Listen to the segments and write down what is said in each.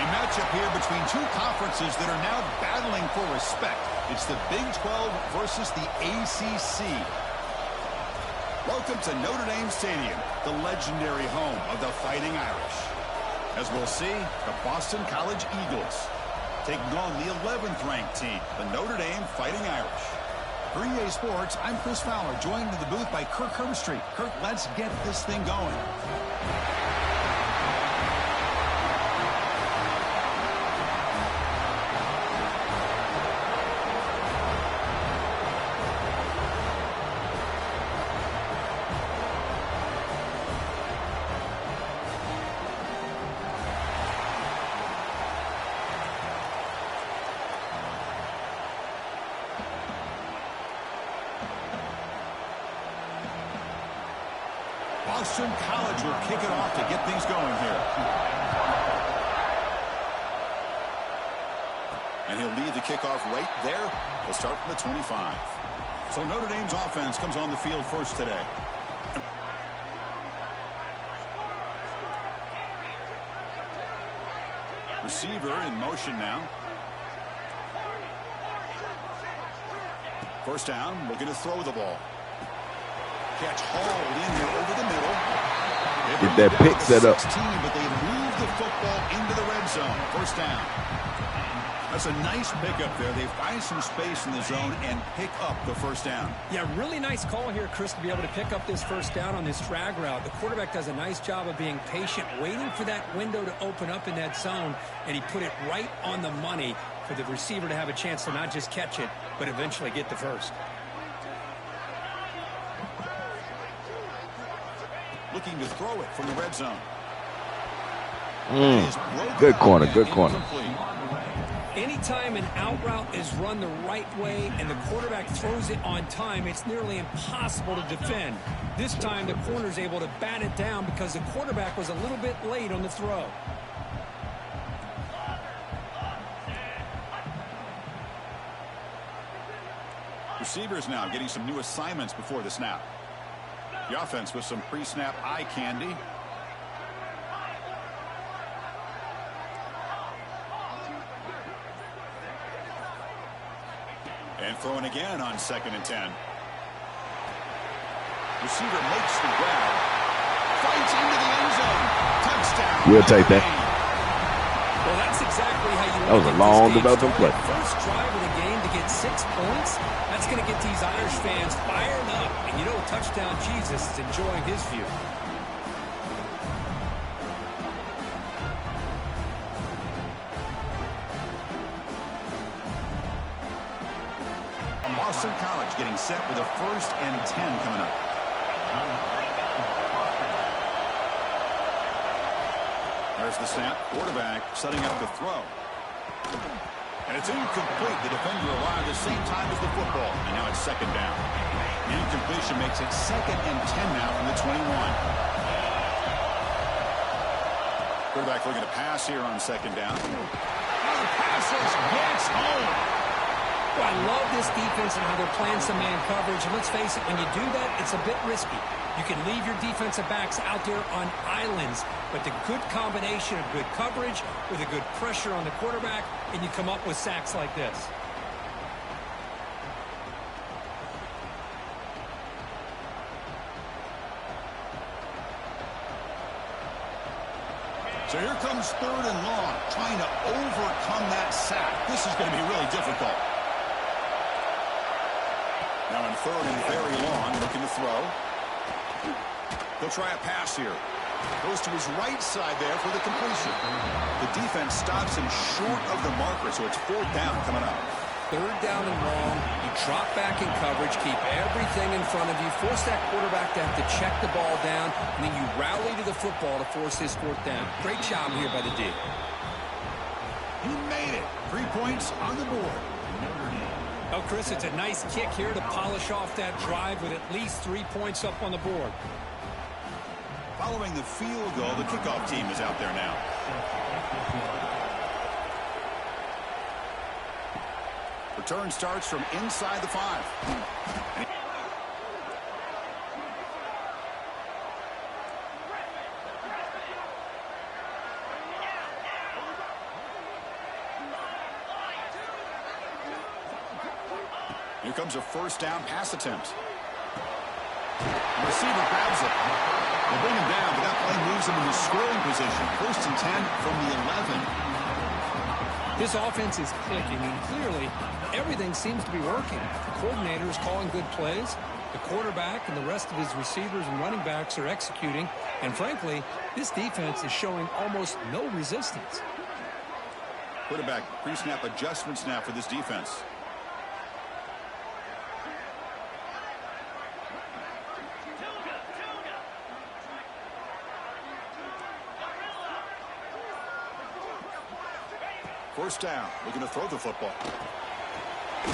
A matchup here between two conferences that are now battling for respect. It's the Big 12 versus the ACC. Welcome to Notre Dame Stadium, the legendary home of the Fighting Irish. As we'll see, the Boston College Eagles taking on the 11th ranked team, the Notre Dame Fighting Irish. For EA Sports, I'm Chris Fowler, joined in the booth by Kirk Herbstreit. Kirk, let's get this thing going. Boston College will kick it off to get things going here. And he'll lead the kickoff right there. He'll start from the 25. So Notre Dame's offense comes on the field first today. Receiver in motion now. First down, looking to throw the ball. Catch hauled in here over the middle. Get that pick set up. 16, but they move the football into the red zone. First down. That's a nice pickup there. They find some space in the zone and pick up the first down. Yeah, really nice call here, Chris, to be able to pick up this first down on this drag route. The quarterback does a nice job of being patient, waiting for that window to open up in that zone, and he put it right on the money for the receiver to have a chance to not just catch it, but eventually get the first. Looking to throw it from the red zone. Good corner, good corner. Anytime an out route is run the right way and the quarterback throws it on time, it's nearly impossible to defend. This time the corner's able to bat it down because the quarterback was a little bit late on the throw. Receivers now getting some new assignments before the snap. The offense with some pre-snap eye candy. And throwing again on 2nd and 10. Receiver makes the grab. Fights into the end zone. Touchdown. We'll take that. Well, that's exactly how you That was a long developing play. First drive of the game to get 6 points. That's going to get these Irish fans fired up. And you know, touchdown Jesus is enjoying his view. Boston College getting set with a 1st and 10 coming up. There's the snap. Quarterback setting up the throw. And it's incomplete. The defender arrived at the same time as the football. And now it's 2nd down. The incompletion makes it 2nd and 10 now from the 21. Quarterback looking to pass here on 2nd down. The passes gets home. Well, I love this defense and how they're playing some man coverage. And let's face it, when you do that, it's a bit risky. You can leave your defensive backs out there on islands, but the good combination of good coverage with a good pressure on the quarterback, and you come up with sacks like this. So here comes 3rd and long, trying to overcome that sack. This is going to be really difficult. Now in 3rd and very long, looking to throw. He'll try a pass here. Goes to his right side there for the completion. The defense stops him short of the marker, so it's 4th down coming up. 3rd down and long. You drop back in coverage, keep everything in front of you, force that quarterback to have to check the ball down, and then you rally to the football to force this 4th down. Great job here by the D. He made it. 3 points on the board. Oh, Chris, it's a nice kick here to polish off that drive with at least 3 points up on the board. Following the field goal, the kickoff team is out there now. Return starts from inside the 5. Here comes a first down pass attempt. The receiver grabs it. They bring him down, but that play moves him into scoring position. 1st and 10 from the 11. This offense is clicking, and clearly everything seems to be working. The coordinator is calling good plays. The quarterback and the rest of his receivers and running backs are executing. And frankly, this defense is showing almost no resistance. Quarterback pre-snap adjustments now for this defense. First down, looking to throw the football.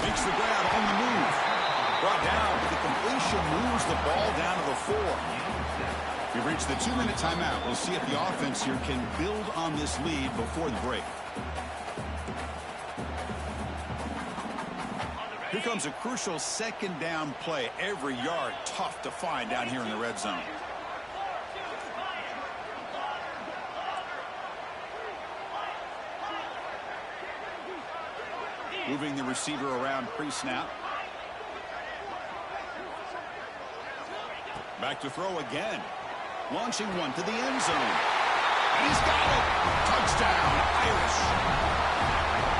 Makes the grab on the move. Brought down, the completion moves the ball down to the 4. We've reached the 2-minute timeout. We'll see if the offense here can build on this lead before the break. Here comes a crucial 2nd down play. Every yard tough to find down here in the red zone. Moving the receiver around pre-snap. Back to throw again. Launching one to the end zone. And he's got it. Touchdown, Irish.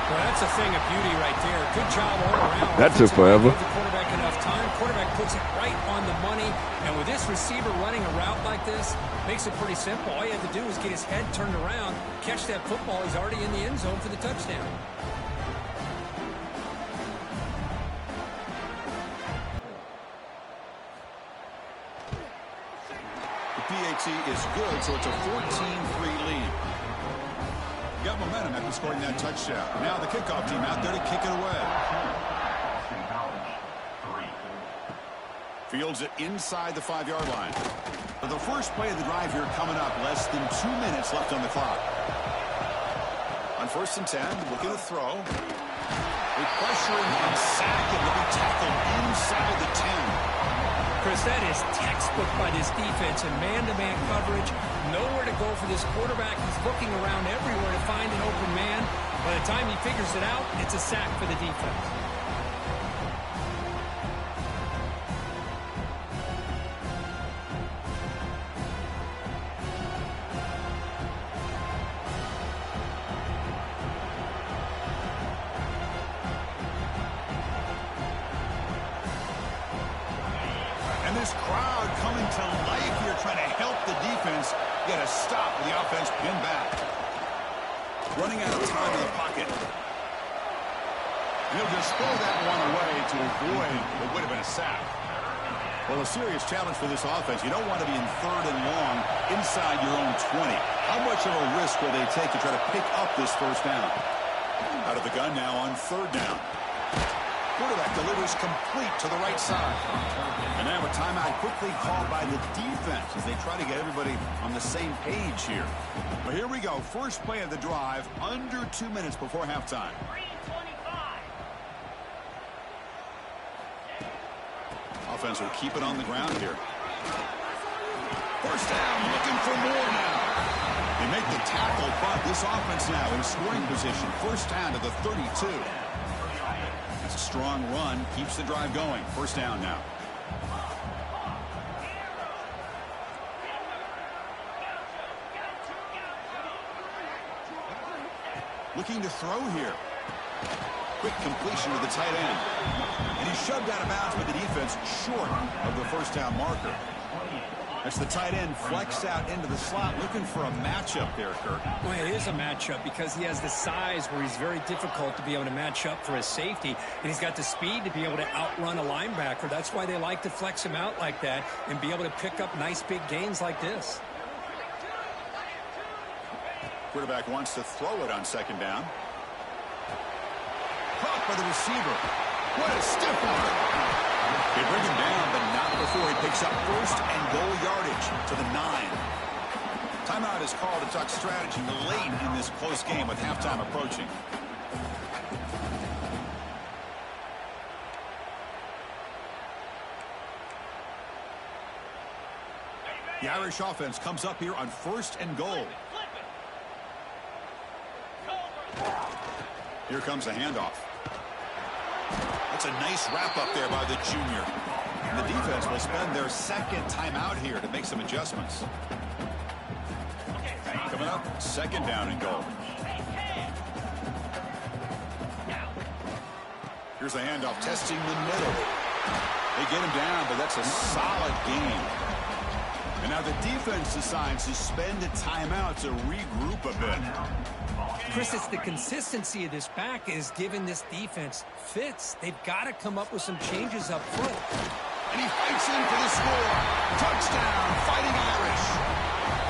Well, that's a thing of beauty right there. Good job all around. That took forever. Give the quarterback enough time. Quarterback puts it right on the money. And with this receiver running a route like this, makes it pretty simple. All you have to do is get his head turned around, catch that football. He's already in the end zone for the touchdown. PAT is good, so it's a 14-3 lead. Got momentum after scoring that touchdown. Now the kickoff team out there to kick it away. Fields it inside the 5-yard line. The first play of the drive here coming up. Less than 2 minutes left on the clock. On 1st and 10, looking to throw. They pressure him and sack him to be tackled inside the 10. Chris, that is textbook by this defense in man-to-man coverage. Nowhere to go for this quarterback. He's looking around everywhere to find an open man. By the time he figures it out, it's a sack for the defense. And this crowd coming to life here trying to help the defense get a stop with the offense pinned back. Running out of time in the pocket. He'll just throw that one away to avoid what would have been a sack. Well, a serious challenge for this offense. You don't want to be in 3rd and long inside your own 20. How much of a risk will they take to try to pick up this first down? Out of the gun now on 3rd down. Quarterback delivers complete to the right side. And now a timeout quickly called by the defense as they try to get everybody on the same page here. But here we go. First play of the drive, under 2 minutes before halftime. Offense will keep it on the ground here. First down, looking for more now. They make the tackle, but this offense now in scoring position. First down to the 32. That's a strong run, keeps the drive going. First down now. Looking to throw here. Quick completion to the tight end. And he's shoved out of bounds with the defense short of the first down marker. That's the tight end flexed out into the slot, looking for a matchup there, Kirk. Well, it is a matchup because he has the size where he's very difficult to be able to match up for his safety, and he's got the speed to be able to outrun a linebacker. That's why they like to flex him out like that and be able to pick up nice big gains like this. Quarterback wants to throw it on second down. Caught by the receiver. What a stiff arm. They bring him down, but not before he picks up first and goal yardage to the 9. Timeout is called to talk strategy late in this close game with halftime approaching. The Irish offense comes up here on first and goal. Here comes the handoff. That's a nice wrap-up there by the junior. And the defense will spend their second timeout here to make some adjustments. Coming up, second down and goal. Here's the handoff, testing the middle. They get him down, but that's a solid gain. And now the defense decides to spend a timeout to regroup a bit. Chris, it's the consistency of this back is giving this defense fits. They've got to come up with some changes up front. And he fights in for the score. Touchdown, Fighting Irish.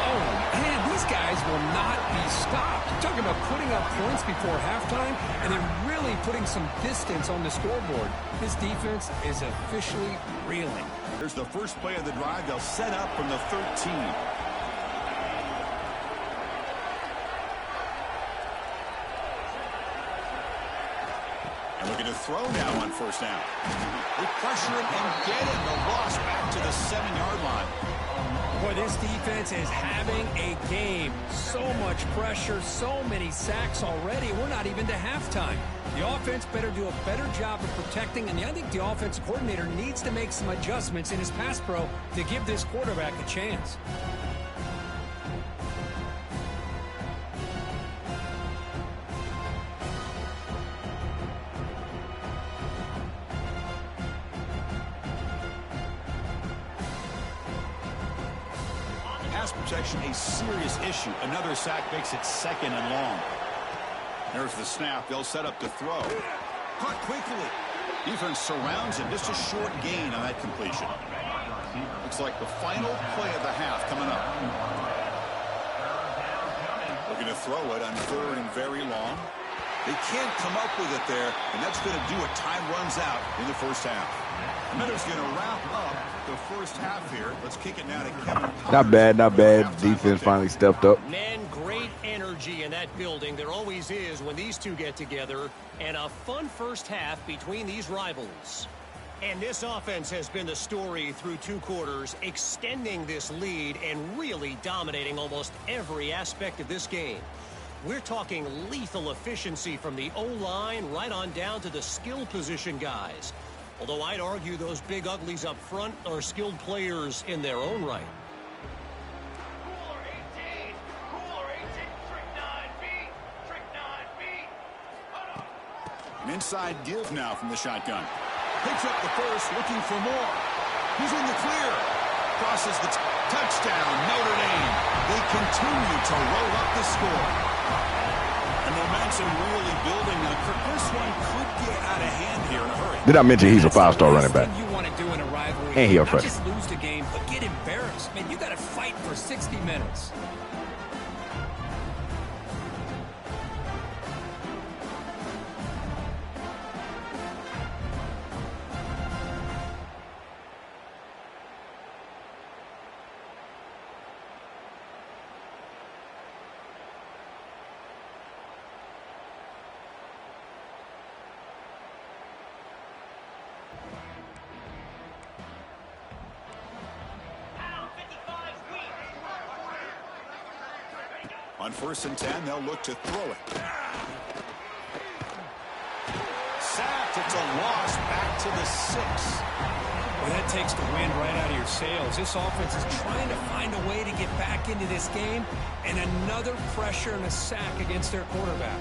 Oh, man, these guys will not be stopped. You're talking about putting up points before halftime, and then really putting some distance on the scoreboard. This defense is officially reeling. Here's the first play of the drive. They'll set up from the 13. And looking to throw now on first down. They pressure him and get him. The loss back to the 7-yard line. Boy, this defense is having a game. So much pressure, so many sacks already. We're not even to halftime. The offense better do a better job of protecting, and I think the offensive coordinator needs to make some adjustments in his pass pro to give this quarterback a chance. Pass protection a serious issue. Another sack makes it second and long. There's the snap. They'll set up to throw. Caught quickly. Defense surrounds him. Just a short gain on that completion. Looks like the final play of the half coming up. Looking to throw it on third and very long. They can't come up with it there, and that's going to do it. Time runs out in the first half. Notre's going to wrap up the first half here. Let's kick it now to Kevin. Not bad, not bad. Defense finally stepped up. Man, great energy in that building. There always is when these two get together. And a fun first half between these rivals. And this offense has been the story through 2 quarters, extending this lead and really dominating almost every aspect of this game. We're talking lethal efficiency from the O-line right on down to the skill position guys. Although I'd argue those big uglies up front are skilled players in their own right. An inside give now from the shotgun. Picks up the first, looking for more. He's in the clear. Crosses the touchdown, Notre Dame. They continue to roll up the score. And momentum really building. Now, this one could get out of hand here in a hurry. Did I mention he's a 5-star running back? You want to do in a rivalry. And he a Not freshman. just lose the game, but get embarrassed. Man, you got to fight for 60 minutes. On 1st and 10, they'll look to throw it. Sacked. It's a loss back to the 6. Well, that takes the wind right out of your sails. This offense is trying to find a way to get back into this game, and another pressure and a sack against their quarterback.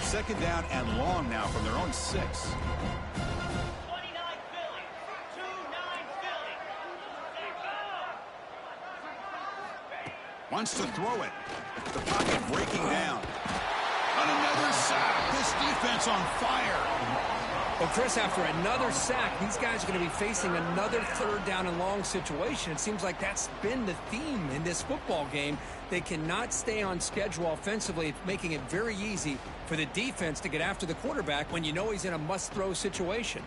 Second down and long now from their own 6. 29 Philly. 2-9 Philly. Wants to throw it. The pocket breaking down. On another sack. This defense on fire. Well, Chris, after another sack, these guys are going to be facing another 3rd down and long situation. It seems like that's been the theme in this football game. They cannot stay on schedule offensively, making it very easy for the defense to get after the quarterback when you know he's in a must-throw situation.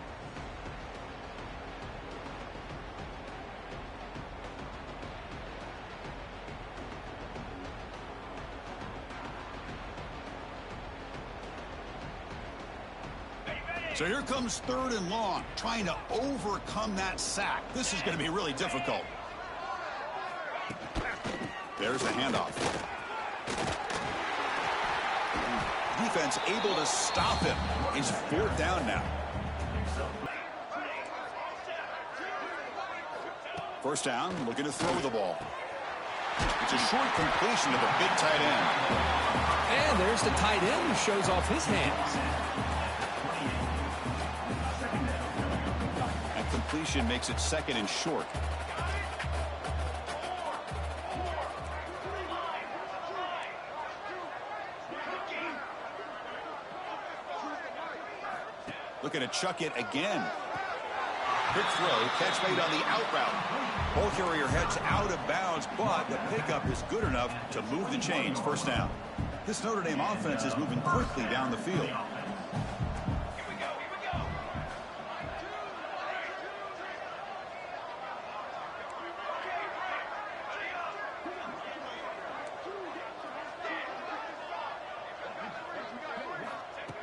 So here comes 3rd and long, trying to overcome that sack. This is going to be really difficult. There's a handoff. Defense able to stop him. He's 4th down now. 1st down, looking to throw the ball. It's a short completion to the big tight end. And there's the tight end who shows off his hands. And completion makes it 2nd and short. Looking to chuck it again. Quick throw, catch made on the out route. Ball carrier heads out of bounds, but the pickup is good enough to move the chains. 1st down. This Notre Dame offense is moving quickly down the field.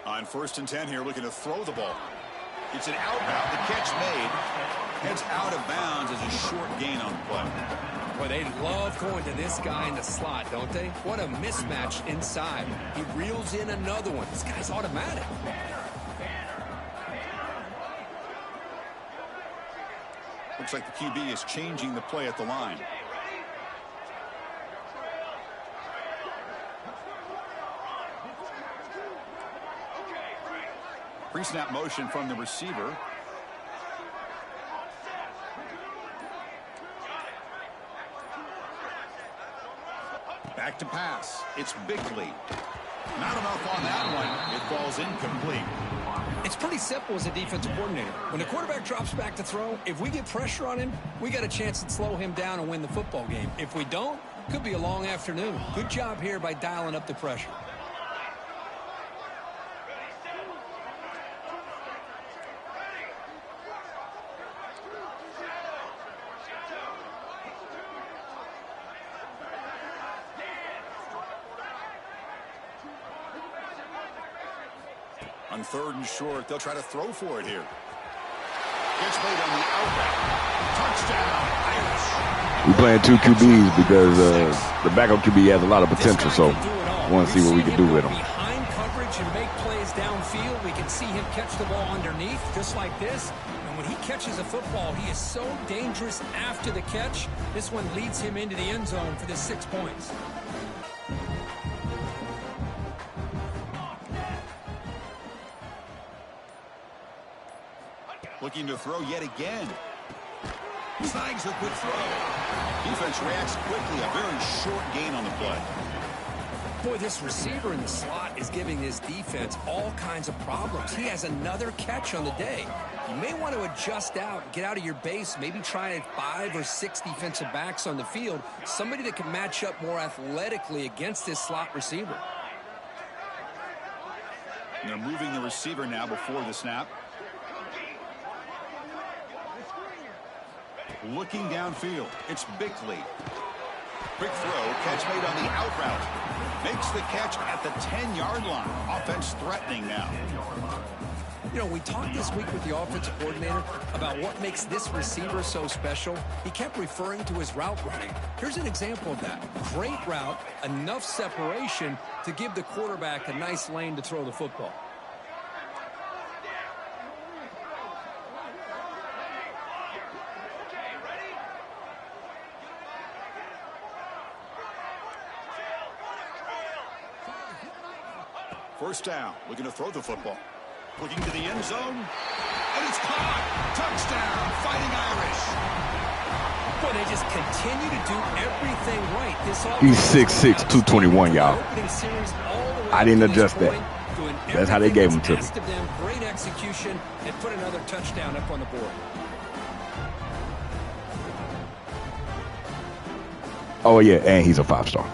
On 1st and 10 here, looking to throw the ball. It's an out route. The catch made. Heads out of bounds as a short gain on the play. Boy, they love going to this guy in the slot, don't they? What a mismatch inside. He reels in another one. This guy's automatic. Looks like the QB is changing the play at the line. Pre-snap motion from the receiver. Back to pass. It's Bickley. Not enough on that one. It falls incomplete. It's pretty simple as a defensive coordinator. When the quarterback drops back to throw, if we get pressure on him, we got a chance to slow him down and win the football game. If we don't, could be a long afternoon. Good job here by dialing up the pressure. On 3rd and short, they'll try to throw for it here. Gets made on the out route. Touchdown, Irish. We're playing 2 QBs because the backup QB has a lot of potential, so I want to see what we can do with him. Behind coverage and make plays downfield. We can see him catch the ball underneath, just like this. And when he catches a football, he is so dangerous after the catch. This one leads him into the end zone for the 6 points. Looking to throw yet again. Snags a quick throw. Defense reacts quickly. A very short gain on the play. Boy, this receiver in the slot is giving this defense all kinds of problems. He has another catch on the day. You may want to adjust out, get out of your base, maybe try 5 or 6 defensive backs on the field. Somebody that can match up more athletically against this slot receiver. And they're moving the receiver now before the snap. Looking downfield, it's Bickley. Quick throw, catch made on the out route. Makes the catch at the 10-yard line. Offense threatening now. You know, we talked this week with the offensive coordinator about what makes this receiver so special. He kept referring to his route running. Here's an example of that. Great route, enough separation to give the quarterback a nice lane to throw the football. First down, looking to throw the football. Looking to the end zone, and it's caught. Touchdown, Fighting Irish. Boy, they just continue to do everything right. He's 6'6", 221, y'all. I didn't adjust that. That's how they gave him to me. Great execution and put another touchdown up on the board. Oh, yeah, and he's a 5-star.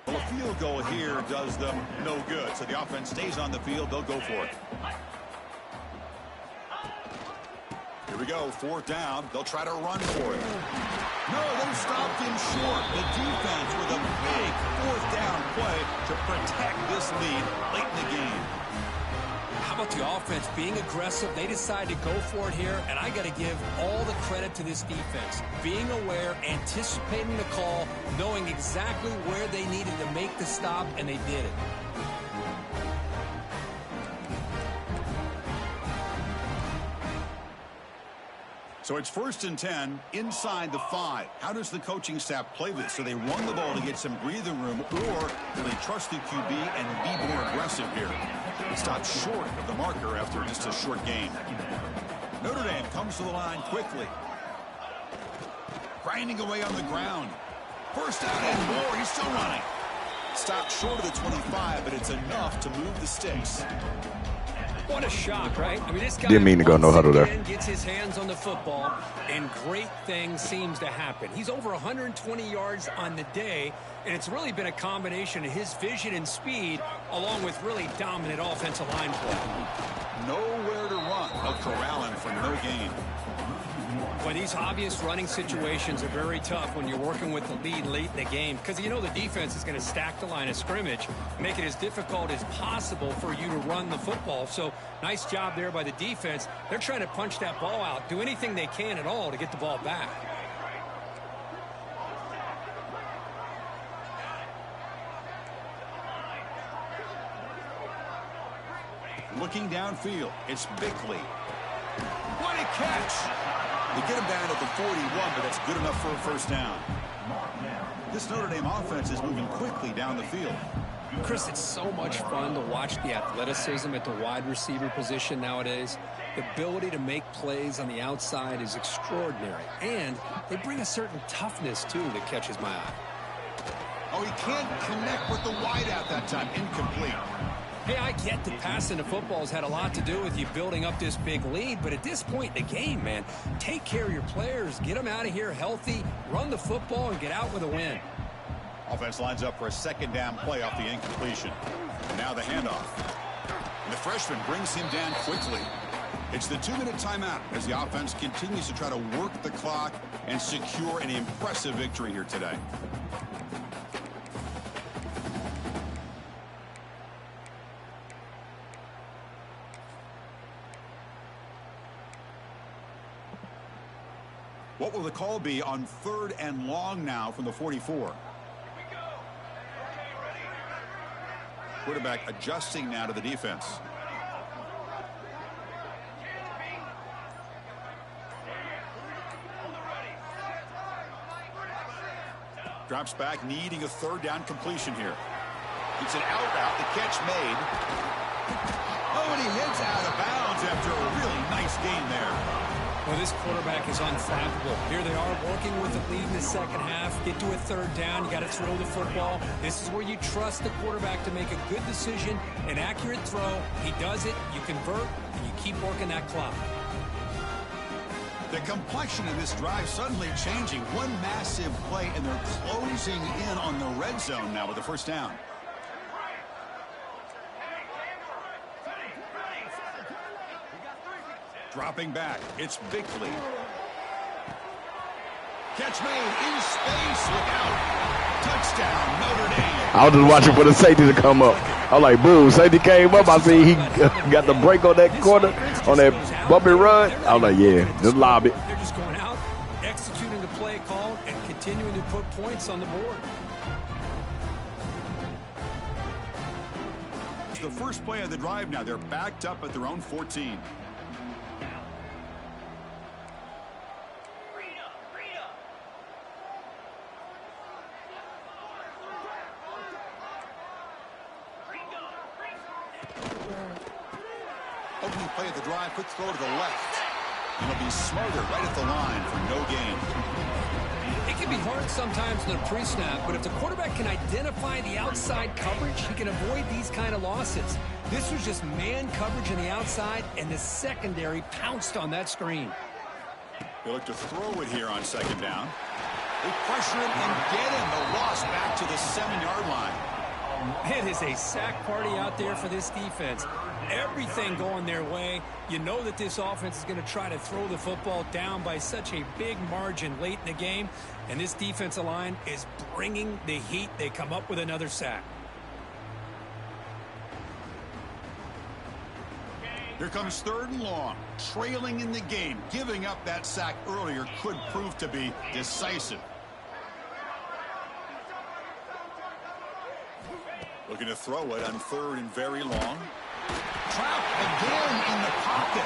Well, a field goal here does them no good. So the offense stays on the field. They'll go for it. Here we go, 4th down. They'll try to run for it. No, they stopped him short. The defense with a big 4th down play to protect this lead late in the game. How about the offense being aggressive? They decide to go for it here, and I got to give all the credit to this defense. Being aware, anticipating the call, knowing exactly where they needed to make the stop, and they did it. So it's 1st and 10 inside the 5. How does the coaching staff play this? So they run the ball to get some breathing room, or do they trust the QB and be more aggressive here? They stop short of the marker after just a short game. Notre Dame comes to the line quickly. Grinding away on the ground. 1st down and more. He's still running. Stopped short of the 25, but it's enough to move the sticks. What a shock, right? I mean, this guy Didn't mean to go no huddle there. Gets his hands on the football, and great things seems to happen. He's over 120 yards on the day, and it's really been a combination of his vision and speed, along with really dominant offensive line play. Nowhere to run. They'll corral him for no gain. Well, these obvious running situations are very tough when you're working with the lead late in the game, because you know the defense is going to stack the line of scrimmage, make it as difficult as possible for you to run the football. So nice job there by the defense. They're trying to punch that ball out, do anything they can at all to get the ball back. Looking downfield, it's Bickley. What a catch! They get him down at the 41, but that's good enough for a 1st down. This Notre Dame offense is moving quickly down the field. Chris, it's so much fun to watch the athleticism at the wide receiver position nowadays. The ability to make plays on the outside is extraordinary, and they bring a certain toughness, too, that catches my eye. Oh, he can't connect with the wideout that time. Incomplete. Hey, I get that passing the football has had a lot to do with you building up this big lead, but at this point in the game, man, take care of your players, get them out of here healthy, run the football, and get out with a win. Offense lines up for a 2nd down play off the incompletion. And now the handoff. And the freshman brings him down quickly. It's the 2-minute timeout as the offense continues to try to work the clock and secure an impressive victory here today. What will the call be on 3rd and long now from the 44? Quarterback adjusting now to the defense. Drops back, needing a 3rd down completion here. It's an out route, the catch made. Oh, and he heads out of bounds after a really nice gain there. Well, this quarterback is unflappable. Here they are working with the lead in the 2nd half. Get to a 3rd down. You got to throw the football. This is where you trust the quarterback to make a good decision, an accurate throw. He does it, you convert, and you keep working that clock. The complexion of this drive suddenly changing. One massive play, and they're closing in on the red zone now with the 1st down. Dropping back, it's Bickley. Catch made in space, look out. Touchdown, Notre Dame. I was just watching for the safety to come up. I was like, boom, safety came up. I see he got the break on that corner, on that bumpy run. I was like, yeah, just lob it. They're just going out, executing the play call, and continuing to put points on the board. It's the first play of the drive now. They're backed up at their own 14. Opening play of the drive, quick throw to the left. And it'll be smarter right at the line for no gain. It can be hard sometimes in the pre-snap, but if the quarterback can identify the outside coverage, he can avoid these kind of losses. This was just man coverage on the outside, and the secondary pounced on that screen. They look to throw it here on 2nd down. They pressure him and get him. The loss back to the 7-yard line. It is a sack party out there for this defense. Everything going their way. You know that this offense is going to try to throw the football down by such a big margin late in the game. And this defensive line is bringing the heat. They come up with another sack. Here comes 3rd and long. Trailing in the game. Giving up that sack earlier could prove to be decisive. Looking to throw it on 3rd and very long. Trapped again in the pocket.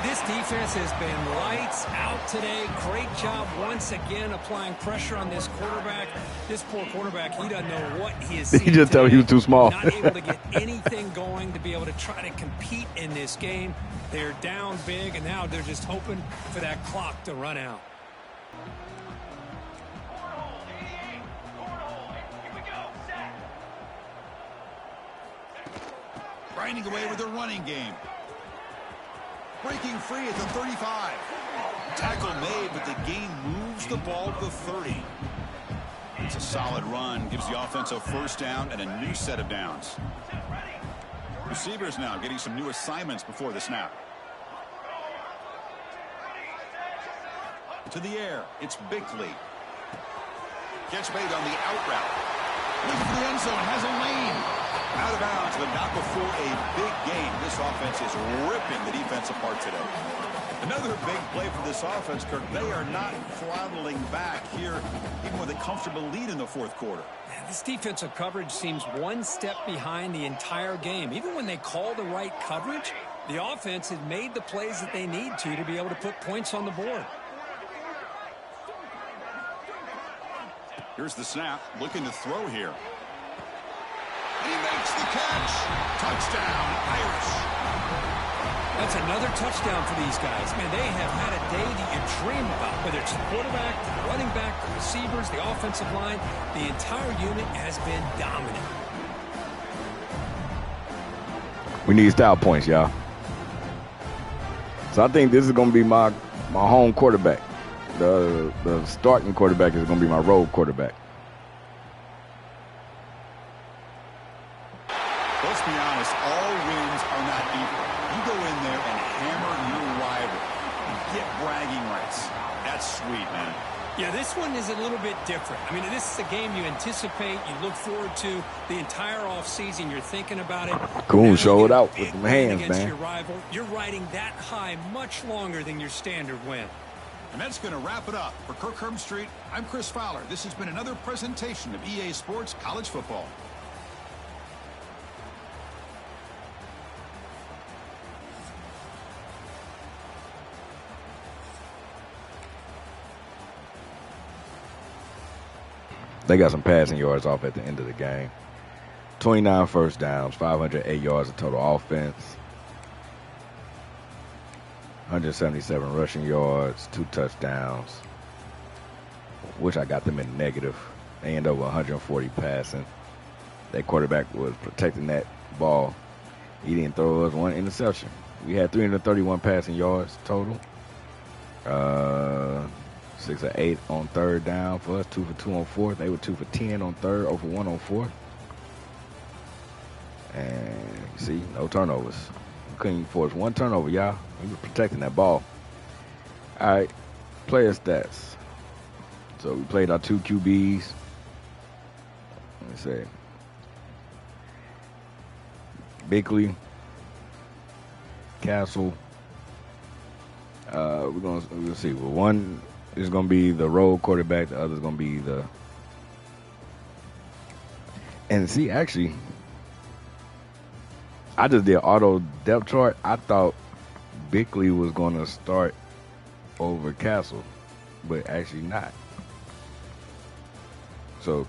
This defense has been lights out today. Great job once again applying pressure on this quarterback. This poor quarterback, he doesn't know what he is seeing. He just told he was too small. Not able to get anything going to be able to try to compete in this game. They're down big, and now they're just hoping for that clock to run out. Grinding away with the running game. Breaking free at the 35. Tackle made, but the gain moves the ball to the 30. It's a solid run. Gives the offense a 1st down and a new set of downs. Receivers now getting some new assignments before the snap. To the air. It's Bickley. Catch made on the out route. Looking for the end zone. Has a lane. Out of bounds, but not before a big game. This offense is ripping the defense apart today. Another big play for this offense, Kirk. They are not throttling back here, even with a comfortable lead in the 4th quarter. This defensive coverage seems one step behind the entire game. Even when they call the right coverage, the offense has made the plays that they need to be able to put points on the board. Here's the snap. Looking to throw here. And he makes the catch. Touchdown, Irish. That's another touchdown for these guys. Man, they have had a day that you dream about, whether it's the quarterback, the running back, the receivers, the offensive line. The entire unit has been dominant. We need style points, y'all. So I think this is going to be my home quarterback. The starting quarterback is going to be my road quarterback. Let's be honest, all wins are not equal. You go in there and hammer your rival. You get bragging rights. That's sweet, man. Yeah, this one is a little bit different. I mean, this is a game you anticipate, you look forward to the entire offseason. You're thinking about it. Cool, showed out with them hands, against man. Your rival. You're riding that high much longer than your standard win. And that's going to wrap it up. For Kirk Herbstreit, I'm Chris Fowler. This has been another presentation of EA Sports College Football. They got some passing yards off at the end of the game. 29 first downs, 508 yards of total offense. 177 rushing yards, 2 touchdowns. Wish I got them in negative. They end over 140 passing. That quarterback was protecting that ball. He didn't throw us 1 interception. We had 331 passing yards total. 6 of 8 on 3rd down for us, 2 for 2 on 4th. They were 2 for 10 on 3rd, 0 for 1 on 4th. And you see, no turnovers. We couldn't force 1 turnover, y'all. We were protecting that ball. All right, player stats. So we played our 2 QBs. Let me see. Bickley, Castle. We'll see. Well, one is going to be the road quarterback. The other is going to be the. And see, actually, I just did auto depth chart. I thought Bickley was going to start over Castle, but actually not. So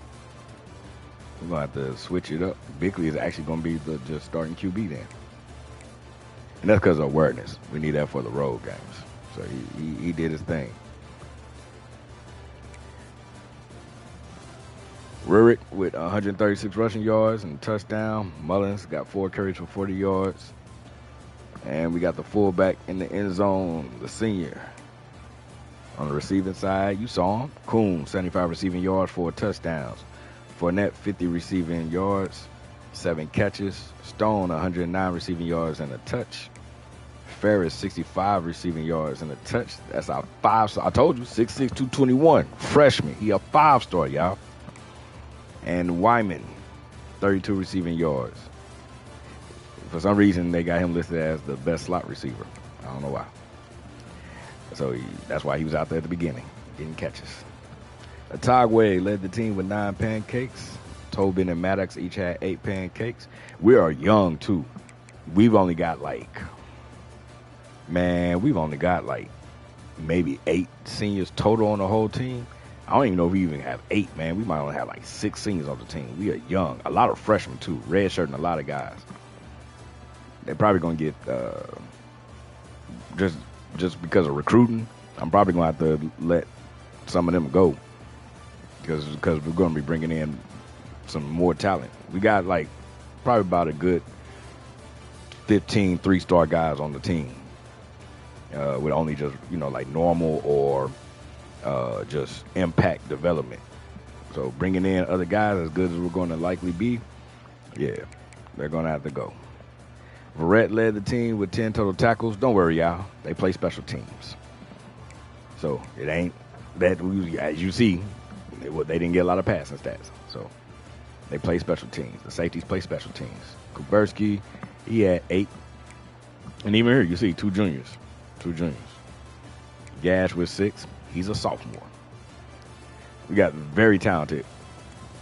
we're going to have to switch it up. Bickley is actually going to be the just starting QB then. And that's because of awareness. We need that for the road games. So he did his thing. Rurik with 136 rushing yards and a touchdown. Mullins got 4 carries for 40 yards. And we got the fullback in the end zone, the senior. On the receiving side, you saw him. Kuhn, 75 receiving yards, 4 touchdowns. Fournette, 50 receiving yards, 7 catches. Stone, 109 receiving yards and a touch. Ferris, 65 receiving yards and a touch. That's our 5-star. I told you, 6'6", 221. Freshman. He a 5-star, y'all. And Wyman, 32 receiving yards. For some reason, they got him listed as the best slot receiver. I don't know why. So that's why he was out there at the beginning, getting catches. Otagwe led the team with 9 pancakes. Tobin and Maddox each had 8 pancakes. We are young, too. We've only got maybe 8 seniors total on the whole team. I don't even know if we even have 8, man. We might only have 6 seniors on the team. We are young. A lot of freshmen, too. Redshirting a lot of guys. They're probably going to get, just because of recruiting, I'm probably going to have to let some of them go. Because we're going to be bringing in some more talent. We got, probably about a good 15 3-star guys on the team. With only just, normal or just impact development. So bringing in other guys as good as we're going to likely be, yeah, they're going to have to go. Verrett led the team with 10 total tackles. Don't worry, y'all. They play special teams. So it ain't that, as you see, they didn't get a lot of passing stats. So they play special teams. The safeties play special teams. Kuberski, he had 8. And even here, you see 2 juniors. Gash with 6. He's a sophomore. We got very talented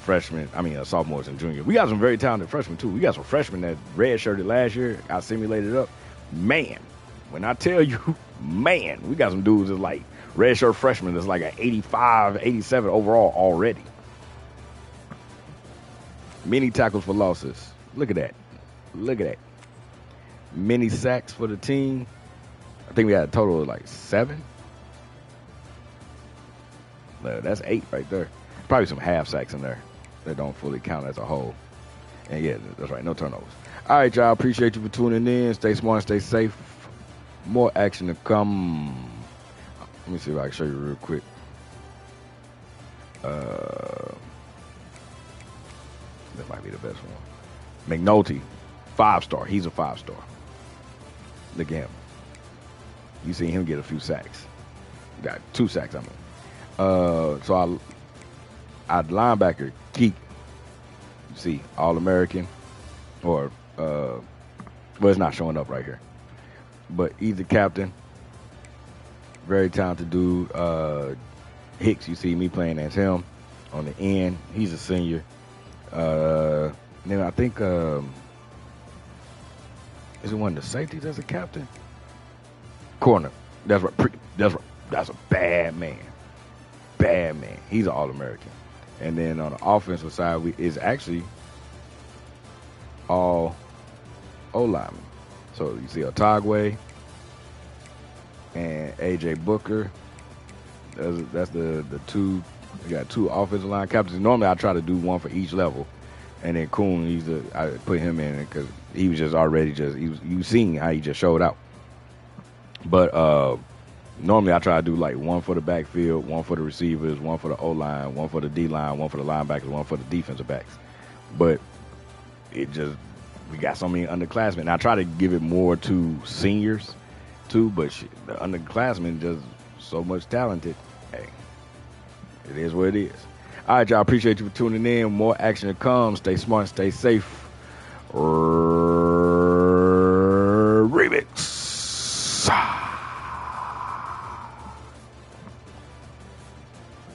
sophomores and juniors. We got some very talented freshmen, too. We got some freshmen that redshirted last year, got simulated up. Man, when I tell you, we got some dudes that's redshirt freshmen that's an 85, 87 overall already. Many tackles for losses. Look at that. Many sacks for the team. I think we had a total of 7. That's 8 right there. Probably some half sacks in there that don't fully count as a whole. And yeah, that's right, no turnovers. All right, y'all. Appreciate you for tuning in. Stay smart, stay safe. More action to come. Let me see if I can show you real quick. That might be the best one. McNulty, 5-star. He's a 5-star. Look at him. You seen him get a few sacks. Got 2 sacks, I mean. So our linebacker, Keek, you see, All-American, or, it's not showing up right here. But he's the captain. Very talented dude. Hicks, you see me playing as him on the end. He's a senior. Then I think, is it one of the safeties as a captain? Corner. That's right. That's a bad man. He's an All-American. And then on the offensive side, is actually all O-linemen. So you see Otagwe and A.J. Booker. That's the 2. We got 2 offensive line captains. Normally I try to do one for each level. And then Kuhn, I put him in because he was just already you seen how he just showed out. But normally I try to do one for the backfield, one for the receivers, one for the O-line, one for the D-line, one for the linebackers, one for the defensive backs. But we got so many underclassmen. And I try to give it more to seniors too, but the underclassmen just so much talented. Hey, it is what it is. All right, y'all. Appreciate you for tuning in. More action to come. Stay smart, stay safe.